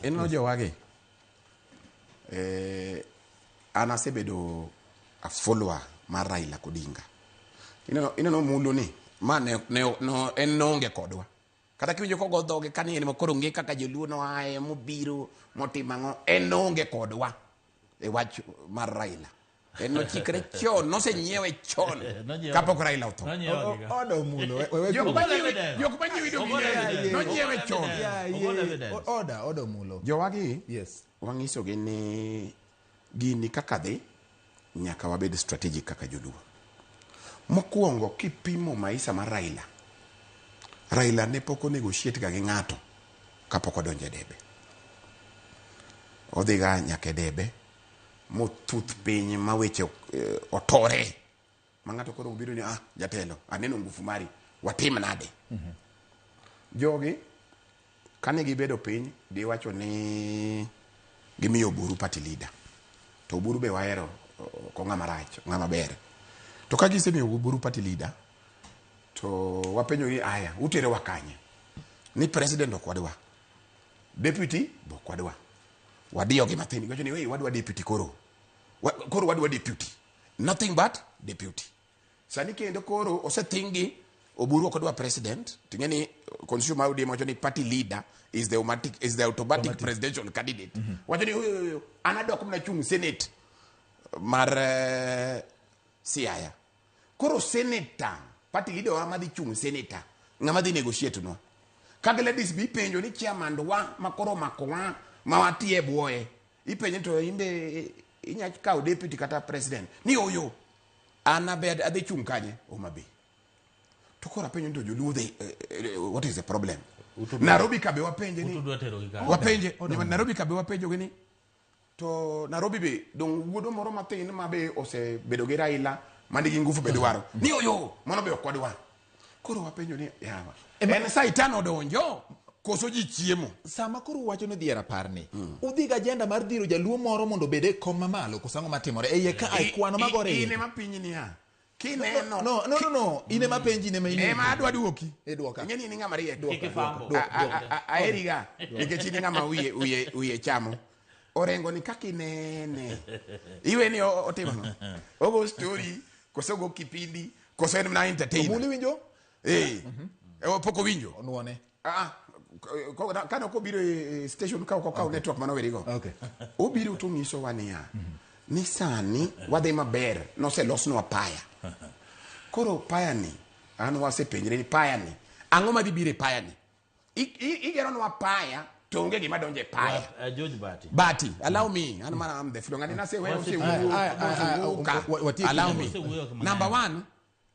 Eno jowagi. Ana sebedo a follower mar Raila Odinga. Ineno mulo ni ma ne en nonge kodwa. Kata kiwinjo kogo dhoge kani en makoro nge kaka Joluo no ae mobiro motimango en nonge kodwa e wach mar Raila. En no chikre chon no se nyiewe chon kapok Raila otho. Odo mulo. Jok manyiwi do no nyiewe chon. Odo mulo. Jowagi Yes. Wangiso gini gini kaka dhi nyaka wabed strategic kaka Joluo. Mokuongo kipimo maisha mar Raila ne poko negotiate ga gi ng'ato kapok odonje debe. Odhiga nyaka debe motuth piny ma weche otore. Ma ng'ato koro obiro ni jatelo aneno ngufu mari watim nade. Jogi kane gibedo piny giwacho ni gimiyo Buru party leader. To Buru be wahero ko ng'ama rach, ng'ama ber. To ka gisemiyo Buru party leader to wapenjo gi aya utere wakanye ni president okwadwa, deputy bokwadwa, wadiyo gi mathini gocho ni wey wadwa deputy koro wadwa deputy, nothing but deputy. Sani kendo koro osethingi Oburu okwadwa president, tingeni consumer audio mocho ni party leader is the automatic presidential candidate. Wacho ni anadok mna chung senate mar Siaya. Koro senator party leader wa madhi chung senator ngama dhi negotiate no. Kage ladies bi penjo ni chairman wa makoro makwa mawatie boye. Ipenjo to imbe inya kaw deputy kata president. Ni oyo anabed adhi chung kanye Omabe. To kora penjo to Joluo what is the problem? Nairobi kabe wapenje ni. Wapenje Nairobi kabe wapenjo gini. To Nairobi be dong wuodo moro matin mabe ose bedo gi Raila mandigi ngufu be dwaro. Ni oyo mono be okwadwa. Koro wapenjo ni yawa. En saitano donjo koso ji chiemo. Sama koro wacho ni dhiera parni. Udhi ga agenda mar dhiro Jaluo moro mondo bede kom mamalo kosango matimore. Eye ka ai kwano magore. Ine mapinyi ni ya. No. Ine mapenji ne maini. Ema adwa duoki. Duoka. Ngeni ni ngama rie. Aeriga. Nikech ni ngama uye chamo. Orengo ni kaki nene. Iwe ni otimo. Ogo story, koso go kipindi, koso en na entertain. Muli winjo? Poko winjo. Onuone. Kana ko biro station ka ko network mano werigo. Okay. Obiro to ngiso wania. Ni sani wadhi maber no se losnwa paya. Koro paya ni an wasepenjre ni paya ni ang'o madhi bire paya ni. Igeronwa paya to onge gima donje paya. George Bati, allow me. I'm the flow. Ngani na se allow me. Number one,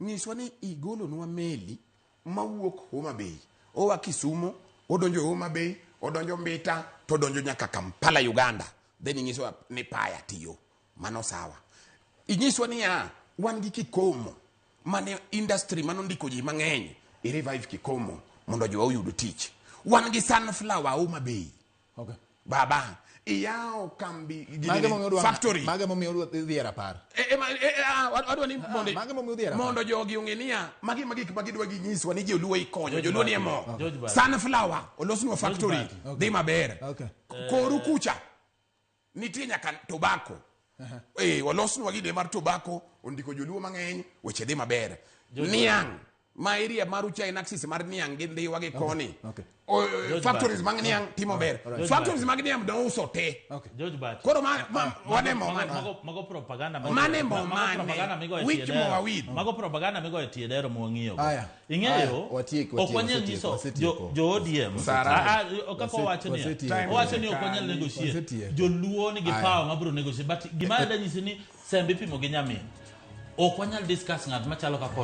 nyiswa ni igolo nwa meli mawuok Homa Bay. Owa Kisumu, odonjo Homa Bay, odonjo Mbita, to donjo nyaka Kampala Uganda. Then nyiswa ni paya tiyo. Mano sawa. Inyiswa ni wan gi Kikomo. Mane industry mano ndiko ji mang'eny. I-revive Kikomo mondo jo oyudo tich. Wan gi sunflower Homa Bay. Okay. Baba, iyao kambi factory. Mage mo miyo dhiera par. Adwa ni mondo jogi ongenia magi dwa gi nyiswa ni Joluo ikonyo. Joluo ni emo. Sunflower olosnwa factory dhi maber. Okay. Koru kucha nitie nyaka tobacco. Olosnwa gi de mar tobacco ondiko Joluo mang'eny weche dhi maber. Niang ma area maru China axis mar niang gi ndiwa gi koni. Okay. Factories mag niang timo ber. Factories mag niang do uso te. George Bati. Koro wane mo mago propaganda mane mo which mo awid mago propaganda migo e tiedero mo ng'iyo. Ing'eyo okwanyal nyiso jo ODM okako wacho ni okwanyal negotiate. Joluo ni gi power mabro negotiate but gima da nyisi ni sembe pimo gi nyamin okwanyal discuss ng'at machalo kako